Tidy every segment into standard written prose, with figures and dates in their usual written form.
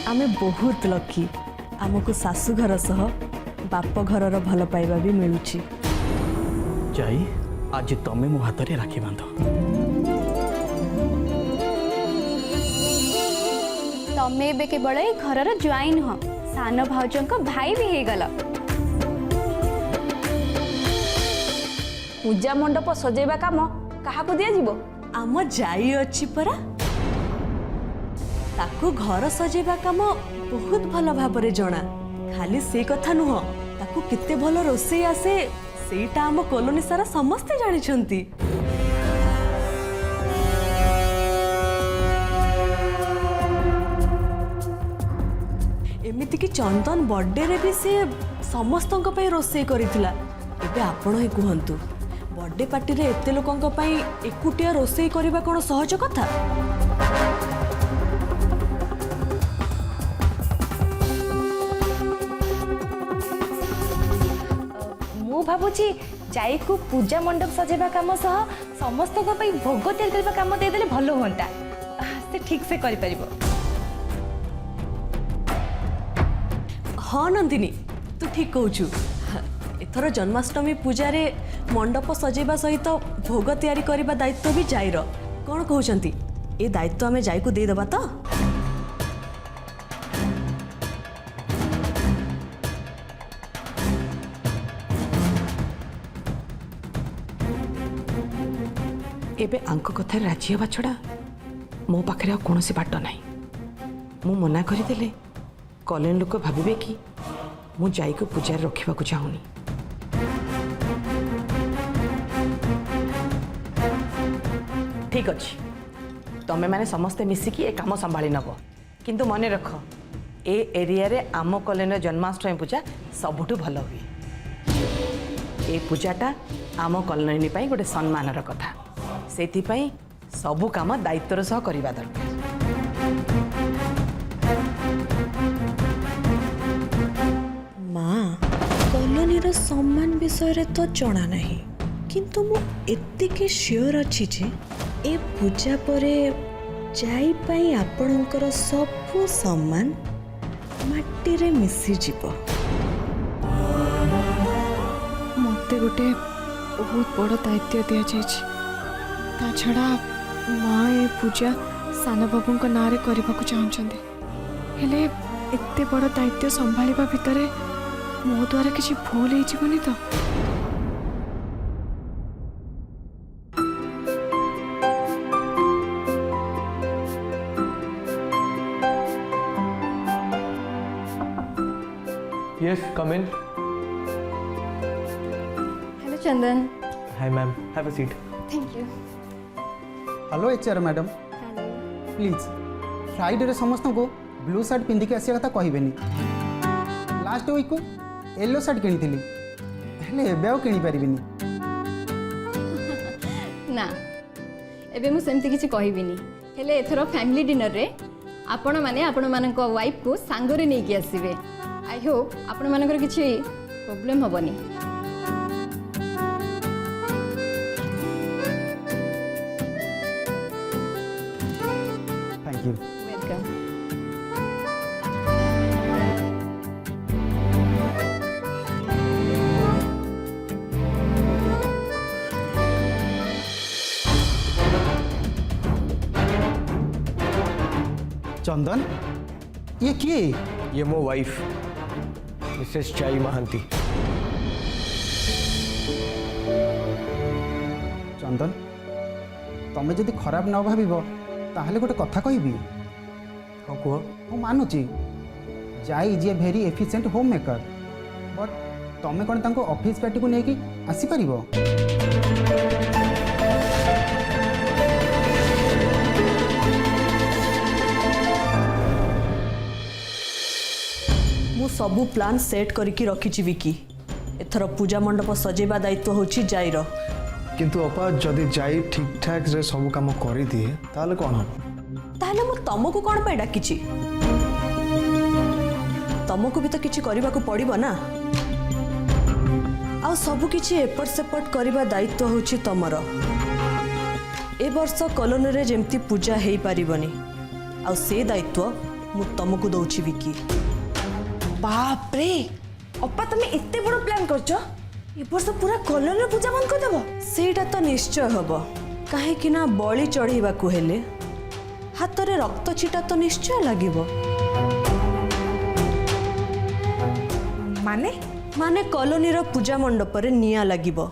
आमे बहुत लकी आमको सासू घर सह बाप घर भल पाइबा भी मिलुची। जाई आज तमे मो हाथ रे राखी बांध। तमे एबे केवल ए घरर ज्वाई नुह सान भाउजंक भाई भी हे गला। पूजा मंडप सजेबा काम काहाकू दिया जीवो? आम जाई अछि परा ताकू घर सजेबा काम बहुत भल भाबरे जणा। खाली से कथा नुह ताकू किते भल रोसई आसे सेटा आम कॉलोनी सारा समस्ते जानि छंती। एमिति कि चंदन बर्थडे रे भी से समस्तंक पई रोसई करिथिला। एबे आपण ही कुहंतु बर्थडे पार्टी रे एते लोकंक पई एकुटिया रोसई करबा कोन सहज कथा? मु भाबुची जाई को पूजा मंडप सजेबा काम सह समस्त को पई भोग तैयार करबा काम दे देले भलो होंता। से ठीक से करि परिबो। हाँ नंदिनी तू ठीक कहूचु। एथर जन्माष्टमी पूजा रे मंडप सजेबा सहित भोग तैयारी करबा दायित्व भी जाइर। कौन कहउचंती ए दायित्व आमे जाई को दे दबा तो? एबे आंक कथा राजी हवा छड़ा मो पाखे कौन बाट ना। मु मना करदेले कॉलोनी लोक भावे कि मु जाई को पूजा रखा चाहूनी। ठीक अच्छे तमें मैंने समस्ते मिसिकी ए काम संभाली नब किंतु मन रख ए एरिया रे आम कॉलोनी जन्माष्टमी पूजा सबुठु भल हुए। ए पूजाटा आम कॉलोनी पाई गोटे सम्मानर कथा से सबू काम दायित्वर सह करवा दरकार। माँ कॉलोनी रो सम्मान विषय रे तो जଣା नहीं किंतु मु एतिके श्योर अछि जे ए पूजा परे जाई पाई आपणकर सबु सम्मान माटी रे मिसी जीव। मते गोटे बहुत बड़ दायित्व दिया जाइछि। ता छड़ा माँ ए पूजा सान बाबूंक नाँ रे करबाकू चाहुछन्ते। हेले एते बड़ दायित्व संभालिबा भितरे मो द्वारा किसी भूल हो जीवनी तो? Yes, come in. Hello Chandan. Hi ma'am, have a seat. Thank you. Hello HR madam please Friday समस्त को ब्लू शर्ट पिंधिक आसा कथा कहबेनी। लास्ट वीक को येलो शर्ट किनी हेले एबे आउ किनी परिबिनी। ना एबे मु सेमती किछि कहबिनी। हेले एथरो फैमिली डिनर रे आपण माने आपण मानक वाइफ को सांगरे नै कि आसीबे। आई होप आपण मानकर किछि प्रॉब्लम होबनी। Thank you. वेलकम। चंदन ये किए? ये मो वाइफ मिसेस चाई महांती। चंदन तमे जदि खराब न भाविबो ताहले गोटे कथा कहबी। हाँ कह। मु मानुची जाई is a very efficient home maker but तमे कोन तांको ऑफिस पार्टी को नेकी आसी परिबो? मु सबु प्लान सेट करके रखी विकी। एथर पूजा मंडप सजेबा दायित्व होची जाइर। किंतु अपा जदि जाई ठीक ठाक रे सब काम करि दिए ताले कोन हो? ताहले मु तमको कोन पे डाकिची? तमको भी तो किछि करबा को पड़िबो ना। आ सब किछि एपट सेपट करबा दायित्व होची तमर। ए वर्ष कॉलोनी रे जेमती पूजा हेई पारिबनी आ से दायित्व मु तुमको दौची विकी। बाप रे अप्पा तुम्हें एते बड़ प्लान करछ ए वर्ष पूरा कॉलोनी पूजा बंद कर देबो। सेटा तो निश्चय हब कहीं ना बलि चढ़ेबाकू हेले हाथ में रक्त छिटा तो निश्चय लागिबो। माने माने कॉलोनी रो पूजा मंडप रे निया लागिबो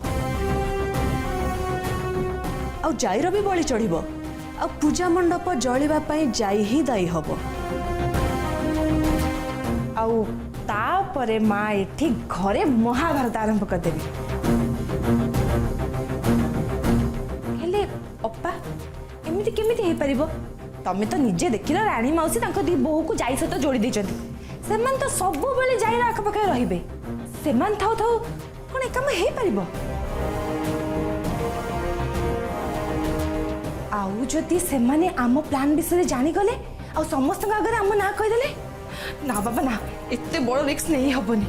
आ जाईर भी बलि चढ़िबो आ पूजा मंडप जलिबा पई जाई ही दायी हबो। आउ तापरे माँ एठी घरे महाभारत आरंभ कर देबी। हेले अप्पा एमिति केमिति हे परिबो? तमे तो निजे देखिल रानी माउसी तांको दी बोहू को जाई सहित जोड़ी देचंती। सेमान तो सब बेले जाई आख पाखे रहिबे। सेमान थाउ थाउ कोन ए काम हे परिबो? आउ जदि सेमाने आम प्लान विषय जानी गले आ समस्त आगे आम ना कही देले ना बाबा ना एते बड़ रिस्क नहीं हबनी।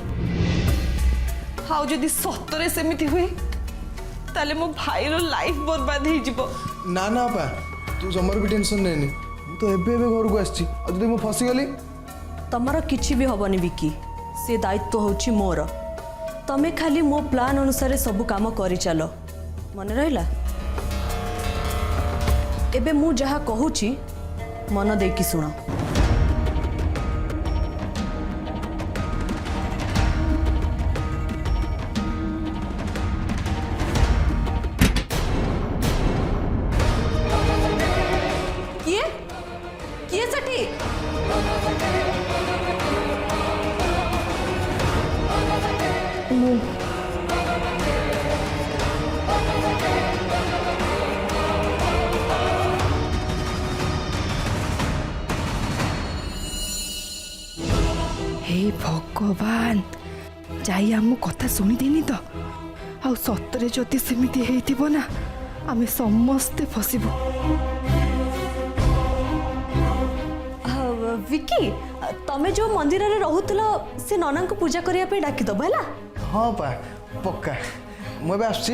हाउ जदि सतरे सेमिति हुए ताले मो भाई रो लाइफ बर्बाद हो जिवो। ना ना पा तू जमर भी टेंशन नहीं मु तो एबे एबे घर को आछि आ जदि मु फसी गली तमर किछि भी हबनी विकी। से दायित्व होछि मोर। तमे खाली मो प्लान अनुसार सब काम करि चलो मन रहिला। एबे मु जहा कहूछि मन देकी सुनो। किए किए सठी हे भगवान जाई आम कथा शुणी देनी तो आ सतरे जदि सेमिति हेइथिबो ना आमे समस्ते फसिबो। विकी तमे जो मंदिर रे रहुतलो से नना को पूजा करिया पे डाकी दबो हैला। हाँ पा पक्का मु एबे आछि।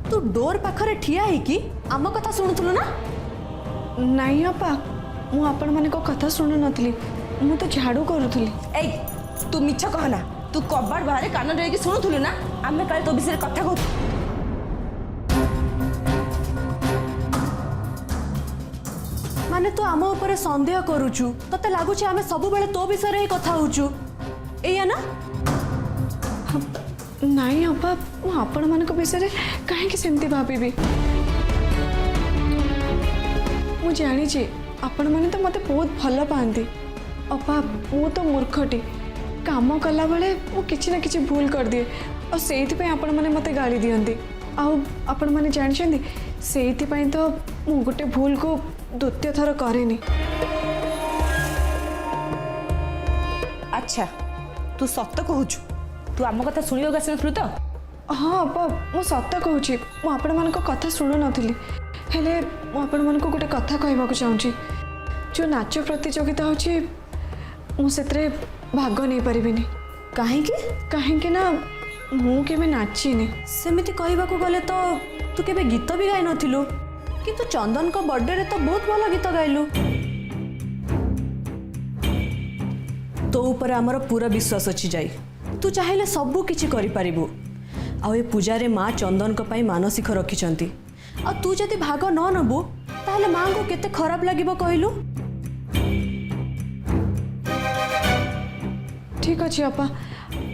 तू डोर पाखरे ठिया है कि आम कथा शुणुतलु ना? नहीं अपा मु आपण माने को कथा सुनु नथली मु तो झाड़ू करूथली। ए तू मिछ कहना तू कबाड़ बाहर कान डरकी शुणुथुलु ना आमे काले तो विषय कथा कहू। माने तू आम ऊपर संदेह करूचु तते लागुची आमे सब बेले तो विषय रे कथा होचु एया ना? नहीं अपा मु आपण माने को विषय रे काहे कि सेमती भाबीबी। मु जानी छी आपण माने तो मते बहुत भल पांती। अपा मु तो मूर्खटी काम कला बेले मु किछि ना किछि भूल कर दिए और सेइथि पे आपण माने मते गाली दियंती। आउ आपण माने जानि छंदी सेइथि पे तो मु गोटे भूल को द्वितीय थर करेनी। अच्छा तू सत कहूछु तू आम कथा शुणिବାକୁ ଆସିନଥିଲୁ तो? हाँ अपा मु सत कहूची मु आपण मानको कथा सुनु नथिली हेले मु आपण मानको गोटे कथा कहबाक चाहूची। जो नाच प्रतियोगिता होची मु सेतरे भाग नहीं परिबिनी। काहेकि ना मु केबे नाचिनी। सेमिति कहिबाकू गले तो तू केबे गीत भी गाई नथिलु किंतु चंदन को बर्थडे रे तो बहुत भल गीत गाइलु। तो ऊपर आमर पूरा विश्वास अच्छी जाई तू चाहिले सबू किछि करि पारिबु। आ ए पूजा रे माँ चंदन को पाई मानसिक रखिछंती आ तू जदि भाग न नबु ताहले माँ को केते खराब लागिबो कहलु। ठीक अछि अपा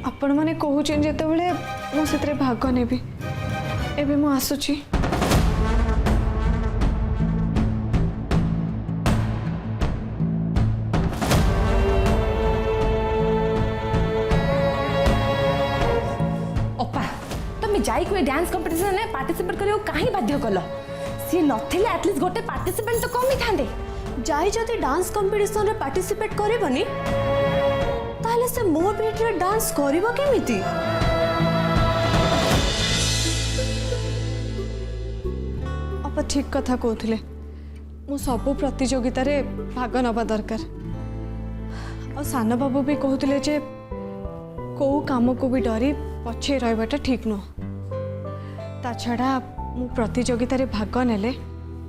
आपण माने कहूचेन जेते बेले मु सेतरे भाग नेबी। एबे मु आसुची। जाई कोई डांस कंपटीशन में पार्टिसिपेट करियो काहे बाध्य कलो? सी नथिले एटलीस्ट गोटे पार्टिसिपेंट तो कम ही थांदे। जाई जदि डांस कंपटीशन रे पार्टिसिपेट करबनी ताहले से मो बीट रे डांस करबो केमिति? अपा ठीक कथा कहथिले मु सब प्रतियोगिता रे भाग नबा दरकार। और सान बाबू भी कहथिले जे को काम को भी डरी पछे रहबाटा ठीक न। ता छड़ा मु प्रतियोगिता भाग नेले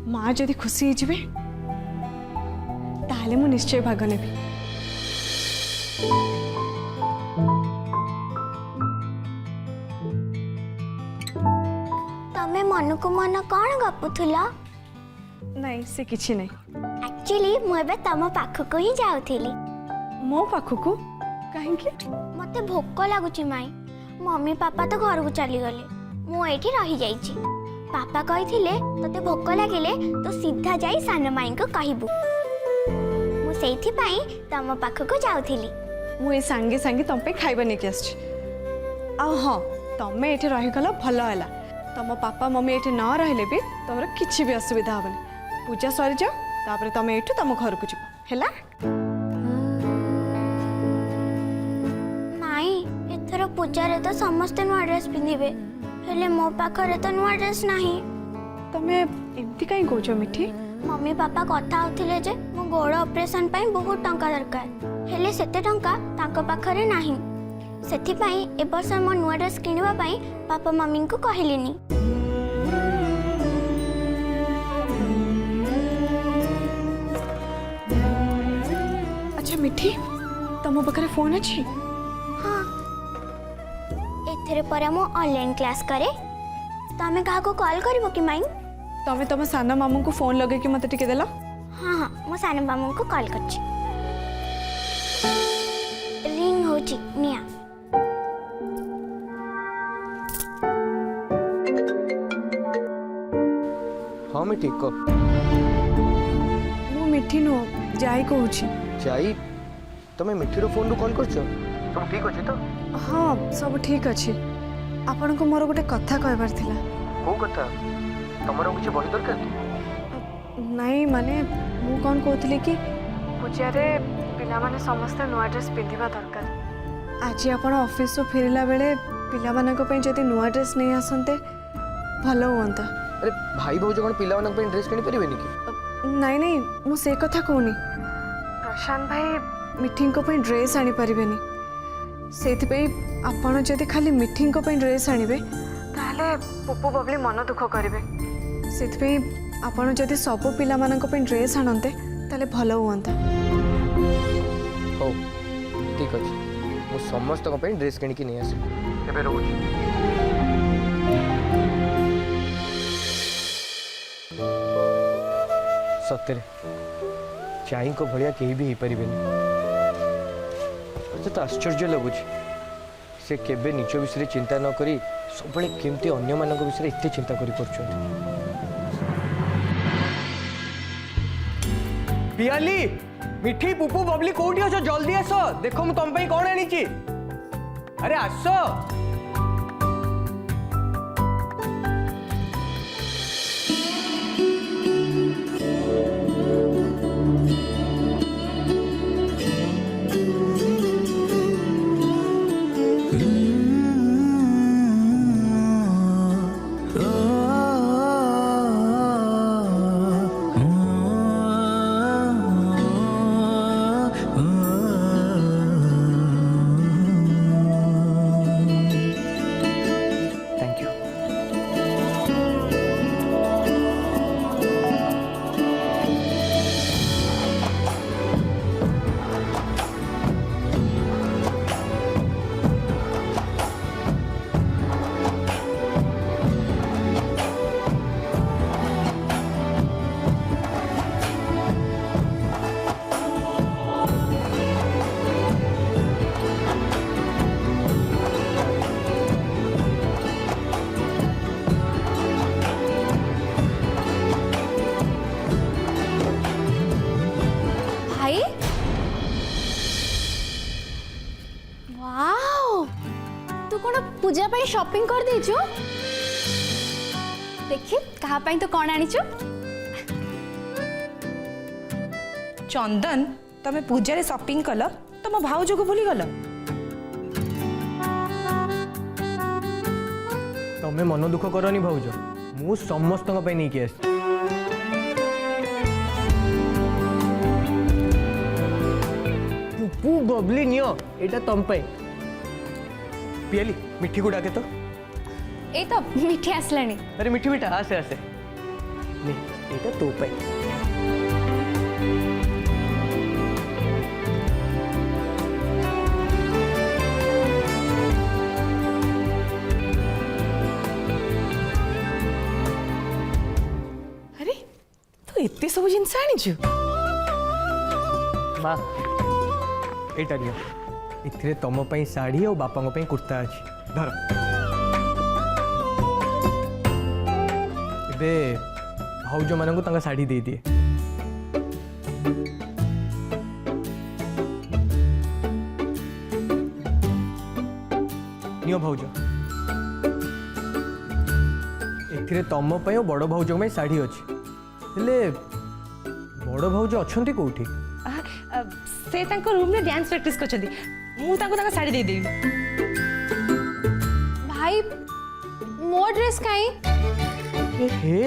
माँ जदि खुशी हो ताहले मु निश्चय भाग नेबी। तमे मन को मन कौन गपुथुला? नहीं से किछि नहीं। एक्चुअली मुझे तम पाखक ही जाऊली। मो पाखकू कहीं? मते भोक लगुच माई। मम्मी पापा तो घर को चली गले, मु एठी रही जाइछि। पापा कहिथिले तते भोक लागिले तो सीधा जाई सान माई को कहबू। मु सेइथि पई तम पाखक जाऊली। मु ए सांगे सांगे तम पे खाइबा नेकी आछि। आ हां तमे एठी रही गला भलो हला। तम पापा मम्मी एठी न रहले भी तमर किछि भी असुविधा हबनी। पूजा सरी जाओ तापर तमे एठू तम घर को जिवो हैला। माई एथर पूजा रे तो समस्त नुआ ड्रेस पिंधिबे, हेले मो पाखरे तो नुआ ड्रेस नाही। तमे एमती काई कहजो मिठी? मम्मी पापा कथा होथिले जे मो गोड़ ऑपरेशन पई बहुत टंका दरकार, हेले सेते टंका तांको पाखरे नाही। सेथि पई ए वर्ष मो नुआ ड्रेस किनिबा पई पापा मम्मी को कहलिनी। अच्छा मिठी तम पाखरे फोन अछि? हाँ एथरे पर मो ऑनलाइन क्लास करे। तमे काहा को कॉल करबो कि माई? तमे तम साना मामू को फोन लगे कि मते टिके देला। हाँ हाँ मो साना मामू को कॉल करछि। रिंग होछि निया। हाँ मैं ठीक को मु मिठी नो जाई कहूछि। जाई तमे मिठी रो फोन रो कॉल करछो? सब ठीक अछि तो? हाँ सब ठीक अछि। आपण को मोर गोटे कथा कहबार थिला। को कथा? तमरो कुछ बही दरकार की? नहीं माने मु कौन कहतली कि पूजा रे पिला माने समस्त नुआ ड्रेस पिंधिबा दरकार। आज आपण ऑफिस रो फेरिला बेले पिला मानक पई जदी नुआ ड्रेस नहीं आसंते भलो होंता। अरे भाई भाउज कोन पिला मानक पे ड्रेस किनि परिबेनी की? नहीं नहीं मु से कथा कहूनी। प्रशांत भाई मीटिंग को पई ड्रेस आनी परिबेनी, सेति पई आपण जदी खाली मीटिंग को पई ड्रेस आनिबे ताहले पुपु बबली मन दुख करिवे। सेति पई आपण जदी सब पिला मानक पई ड्रेस आनंते ताले भलो होंता। हो ठीक अछि, मु समस्त को पे ड्रेस किनि की नहीं आसे। एबे रहूची। सत्य चाई को भलिया केही भी परिबेनी। अच्छा तो आश्चर्य लगुच से केबे निज विषय चिंता न करी सब केमती अन्य मानक विषय एते चिंता करी करछन। पियाली मिठी पुपु बबली कोठी अछ? जल्दी आस, देखो मु तुम पे कोन आनी छी। अरे आसो। पूजा पाई शॉपिंग कर देछु। देखि कहा पाई तो कौन आनीछु? चंदन तमे पूजा रे शॉपिंग कल तम भाउज को भूली गल? तमे मन दुख करनी भाउज, मु समस्त को पे नहीं के आसी। पुपु बबली नियो एटा तम पे। पियाली मिठी को डाके तो। এই তো মিঠি আসলানি। अरे मिठी बेटा आसे आसे नी एटा तो पे अरे तू एते सब जिनस आनिछु माँ एटा नियो इथिरे तम पई साड़ी और बापा पई कुर्ता अछि धर एबे भाउज मानंकु तांका साड़ी दे दिए नियो भाउज एथिरे तम पई और बड़ भाउज पई साड़ी अछि हेले बड़ भाउज अछंती कोठी से तांको रूम में डांस प्रैक्टिस करछथि मु तांको तांका साड़ी दे देबी। भाई मो ड्रेस काई हे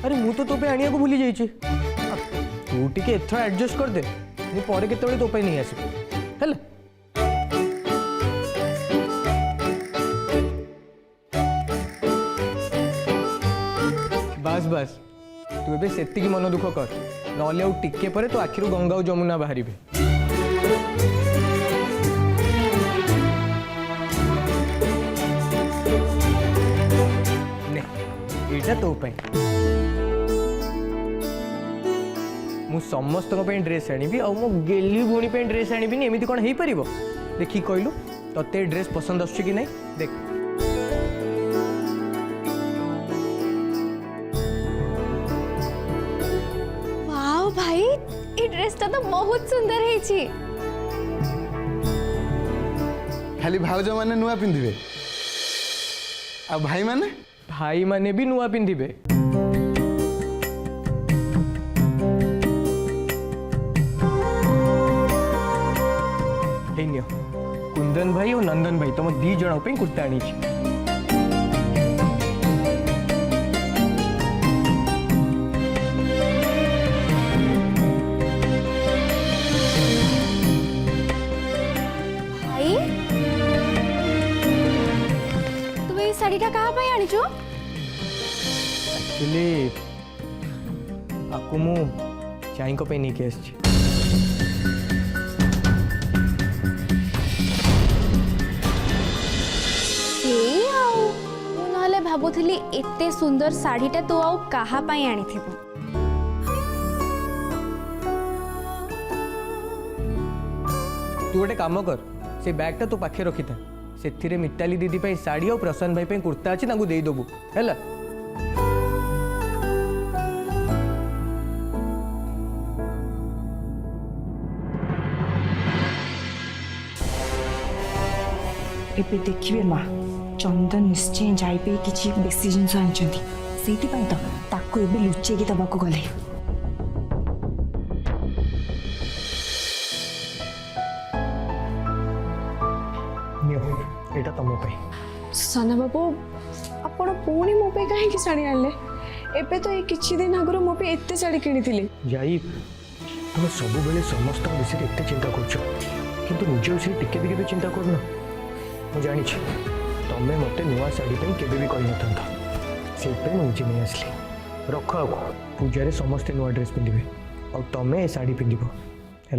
अरे मु तो पे आनिया को भूली जाइए तू टिके एथर एडजस्ट कर दे मु परे केते तो पे नहीं आसी हेले बस बस तू एबे सेति की मन दुख कर नले आउ टिके परे तो आखिरु गंगा और जमुना बाहरिबे एटा तो पे मु समस्त ड्रेस आनिबी और मो गेली भूणी पे ड्रेस आनिबी एमती कौन हो पार देखी कहलु तते ड्रेस पसंद आसुची कि नहीं देख वाओ भाई ये ड्रेस तो बहुत सुंदर है छी। खाली भाउज माने नुआ पिंधिबे आ भाई माने भी नुआ पिंधिबे नियो कुंदन भाई और नंदन भाई तुम दी जन पे कुर्ता आनी भाई तू ये साड़ीटा कहाँ पे आनिचो एक्चुअली आपको मु चाई को पे नहीं के आछि भाबुली एते सुंदर साड़ीटा तू आउ कहा पाई आनी थी तू गोटे काम कर से बैगटा तू पाखे रखी था से मिताली दीदी पे साड़ी और प्रशांत भाई पे कुर्ता अच्छी तांको दे दबु हैला एबे देखिए माँ चंदन निश्चय जाइए किसी बेसी जिनस आनी से ताकू एबे लुचेकी दबाक गले एटा तम पे साना बाबू आपण पुणी मो पे कहीं साड़ी आनले एबे तो ये किछि दिन आगरो मो पे एते साड़ी किनिथिले जाई तुम सब बेले समस्त विषय एते चिंता करछ किंतु निज विषय टिके भी चिंता करना मु जानी छी तमें मत नुआ शाढ़ी पे केबे भी कहि नथंता से मुझे नहीं आसली रख आगो पूजा समस्ते नुआ ड्रेस पिंधे और तमें ए शाढ़ी पिंध है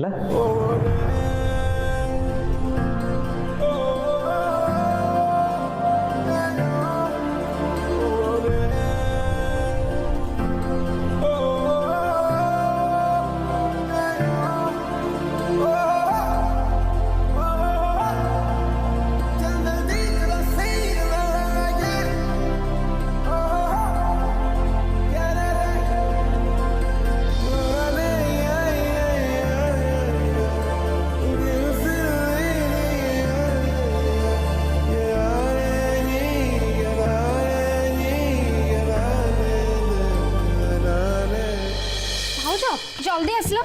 जल्दी आसलो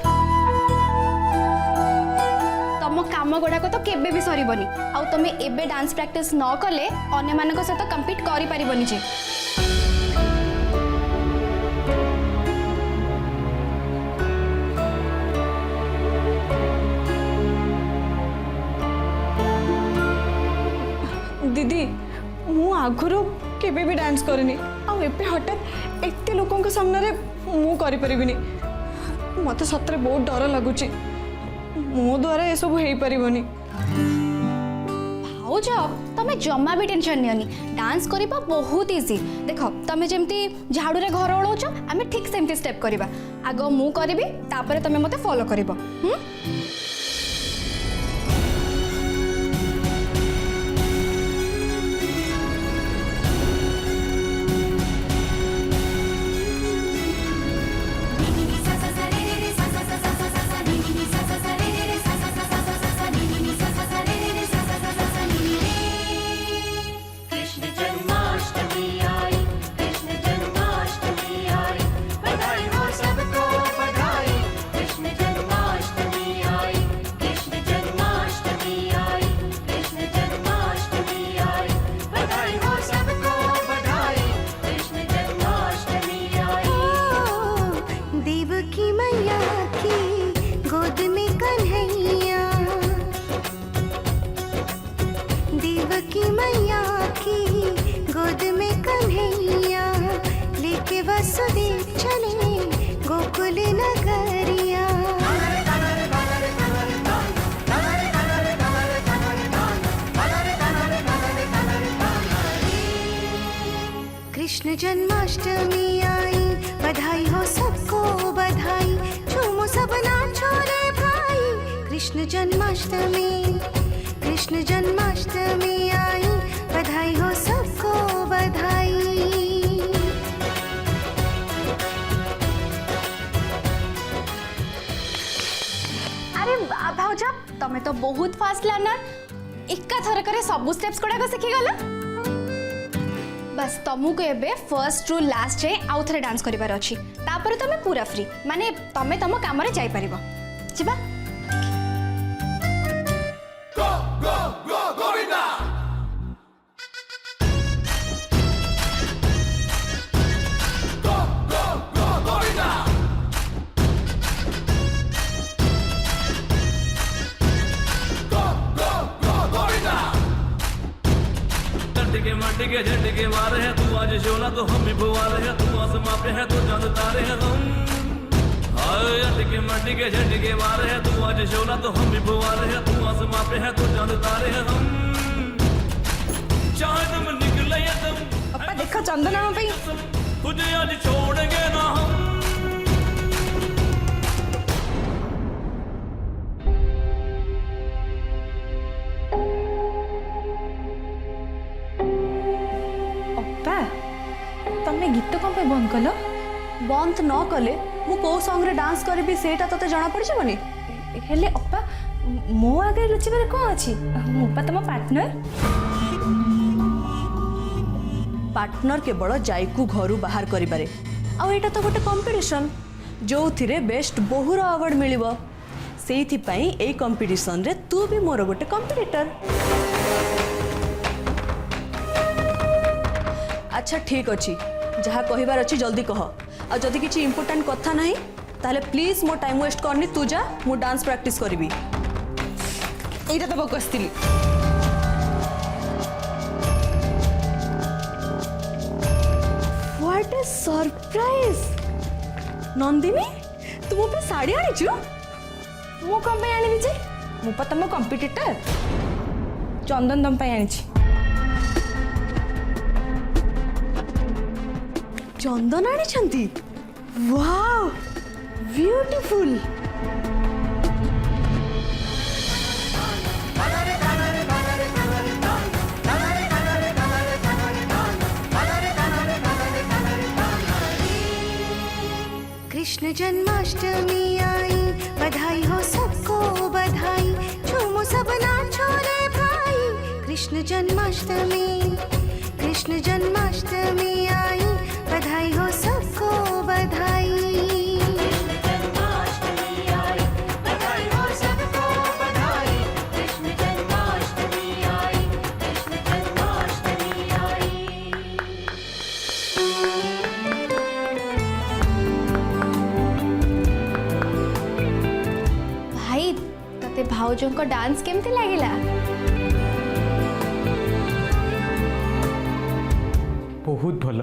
तुम काम गुड़ाक तो केबे भी सरबनी आउ तुम एबे डांस प्रैक्टिस न कले अन्य मानक सहित कंपीट करि परिबनी जे दीदी मु आगुरु केबे भी डांस करनी आउ एबे हठात एते लोकन के सामने रे मु करि परिबिनी मते सतरे बहुत डर लागुची मो द्वारा ए सब हेई परिबनी भाउज तमे जमा भी टेंशन नियनी डांस करिबा बहुत इजी देख तमे जेमती झाड़ू रे घर ओळौछ आमे ठीक सेमती स्टेप करिबा आगो मु करिबी तापरे तमे मते फॉलो करिबो वसुदेव चले गोकुल नगरिया कृष्ण जन्माष्टमी आई बधाई हो सबको बधाई झूमो सब नाचो रे भाई कृष्ण जन्माष्टमी आई बधाई हो सबको बधाई भाउज तमे तो बहुत फास्ट लर्नर एका थर करे सब स्टेप्स गुड़ाक शिखी गला बस तुमको एबे फर्स्ट टू लास्ट रे आउ थरे डांस करिवार अछि तापर तमे पूरा फ्री माने तमे तम काम रे जाई परिबो जिबा गो गो गो गोविंदा गो गो गो गोविंदा के माटी के झंडे के मारे हैं तू आज शोना तो हम भी भुवारे हैं तू आसमां पे है तो चांद तारे हैं हम हाय अट के माटी के झंडे के मारे हैं तू आज शोना तो हम भी भुवारे हैं तू आसमां पे है तो चांद तारे हैं हम चाहे तुम निकले या तुम अपा देखा चंदना भाई तुझे आज छोड़ेंगे ना हम तमे गीत कौन पे बंद कल बंद न कले मु को सॉन्ग रे डांस करबी सेटा तते जाना पड़ जबनी हेले अप्पा मो आगे लुचिबार कौन अछि मो पा तम पार्टनर केवल जाइकू घरू बाहर करिबारे आ एटा तो गोटे कंपटीशन जो थिरे बेस्ट बहुर अवार्ड मिलिबो सेइथि पई ए कंपटीशन रे तू भी मोर गोटे कंपीटिटर अच्छा ठीक अच्छी जहाँ कहबार अच्छी जल्दी कह आ जदि किसी इंपोर्टेंट कथा नहीं ताले प्लीज मो टाइम वेस्ट करनी तू जा मु डांस प्रैक्टिस करी एटा तो बकस्तिली व्हाट अ सरप्राइज नंदिनी तू मो पे साड़ी आनी छु मो कम पे आनी जे मो पा तम कंपीटिटर चंदन दम पे आनी छी चंदन आनी छंती वाओ ब्यूटीफुल कृष्ण जन्माष्टमी आई बधाई हो सबको बधाई झूमो सब नाचो रे भाई कृष्ण जन्माष्टमी आई बधाई हो सबको बधाई भाई तते भाउजों को डांस केमती लागिला बहुत भल